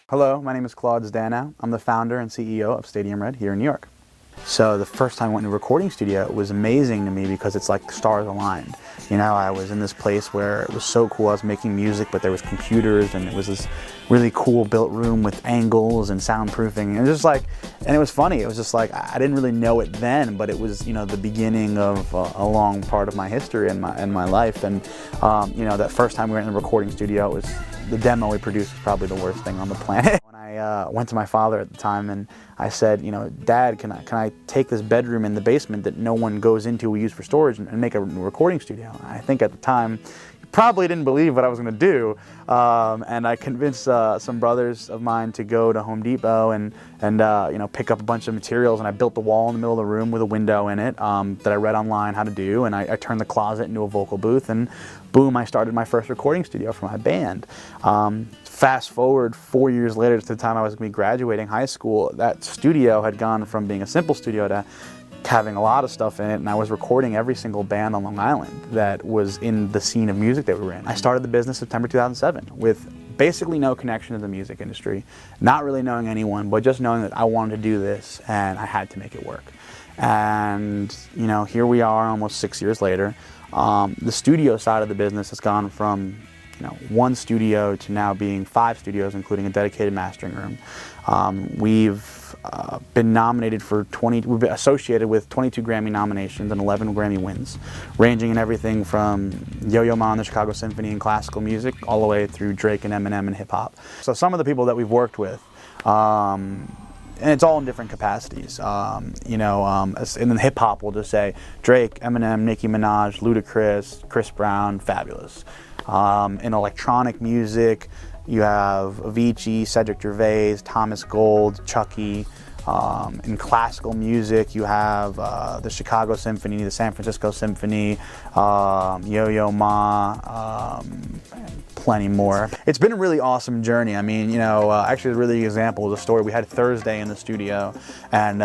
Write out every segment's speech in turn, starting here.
Hello, my name is Claude Zdanow. I'm the founder and CEO of Stadiumred here in New York. So the first time I went to a recording studio, it was amazing to me because it's like the stars aligned. You know, I was in this place where it was so cool. I was making music, but there was computers, and it was this really cool built room with angles and soundproofing. And it was just like, and it was funny. It was just like, I didn't really know it then, but it was, you know, the beginning of a long part of my history and my life. And you know, that first time we were in the recording studio, it was the demo we produced was probably the worst thing on the planet. I went to my father at the time and I said, you know, Dad, can I take this bedroom in the basement that no one goes into, we use for storage, and make a recording studio? I think at the time, he probably didn't believe what I was going to do, and I convinced some brothers of mine to go to Home Depot and you know, pick up a bunch of materials, and I built the wall in the middle of the room with a window in it that I read online how to do, and I turned the closet into a vocal booth, and boom, I started my first recording studio for my band. Fast forward 4 years later to the time I was going to be graduating high school, that studio had gone from being a simple studio to having a lot of stuff in it, and I was recording every single band on Long Island that was in the scene of music that we were in. I started the business September 2007 with basically no connection to the music industry, not really knowing anyone, but just knowing that I wanted to do this and I had to make it work. And you know, here we are almost 6 years later. The studio side of the business has gone from, you know, one studio to now being 5 studios, including a dedicated mastering room. We've been nominated for we've been associated with 22 Grammy nominations and 11 Grammy wins, ranging in everything from Yo-Yo Ma and the Chicago Symphony in classical music, all the way through Drake and Eminem and hip hop. So some of the people that we've worked with, and it's all in different capacities. You know, in hip hop, we'll just say Drake, Eminem, Nicki Minaj, Ludacris, Chris Brown, fabulous. In electronic music, you have Avicii, Cedric Gervais, Thomas Gold, Chucky. In classical music, you have the Chicago Symphony, the San Francisco Symphony, Yo-Yo Ma, plenty more. It's been a really awesome journey. I mean, you know, actually a really good example is a story. We had Thursday in the studio and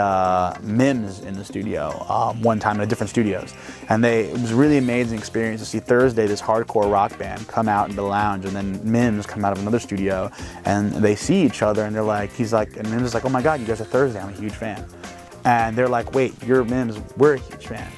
Mims in the studio one time in different studios. And it was a really amazing experience to see Thursday, this hardcore rock band, come out into the lounge, and then Mims come out of another studio, and they see each other, and they're like, and Mims is like, oh my God, you guys are Thursday, I'm a huge fan. And they're like, wait, you're Mims, we're a huge fan.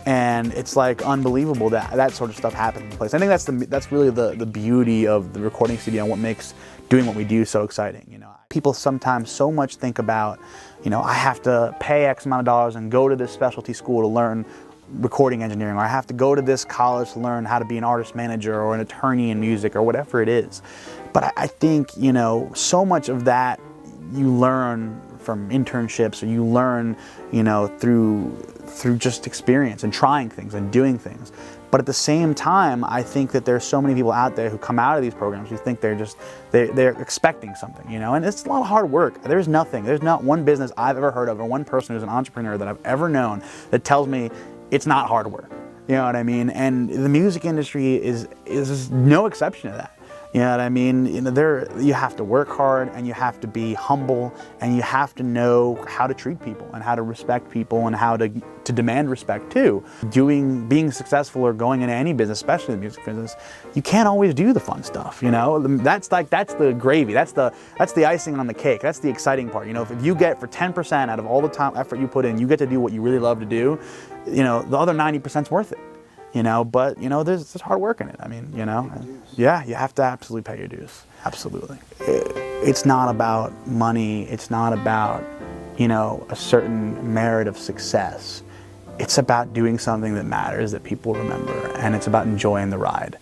And it's like unbelievable that that sort of stuff happens in the place. I think that's really the beauty of the recording studio and what makes doing what we do so exciting. You know, people sometimes so much think about, you know, I have to pay X amount of dollars and go to this specialty school to learn recording engineering, or I have to go to this college to learn how to be an artist manager or an attorney in music or whatever it is. But I think, you know, so much of that you learn from internships, or you learn, you know, through just experience and trying things and doing things. But at the same time, I think that there's so many people out there who come out of these programs who think they're expecting something, you know, and it's a lot of hard work. There's not one business I've ever heard of or one person who's an entrepreneur that I've ever known that tells me it's not hard work. You know what I mean? And the music industry is no exception to that. You know what I mean? You know, you have to work hard, and you have to be humble, and you have to know how to treat people and how to respect people and how to demand respect too. Being successful or going into any business, especially the music business, you can't always do the fun stuff. You know, that's the gravy. That's the icing on the cake. That's the exciting part. You know, if you get for 10% out of all the time effort you put in, you get to do what you really love to do. You know, the other 90%'s worth it. You know, but you know, there's hard work in it. I mean, you know, yeah, you have to absolutely pay your dues. Absolutely. It's not about money. It's not about, you know, a certain merit of success. It's about doing something that matters, that people remember, and it's about enjoying the ride.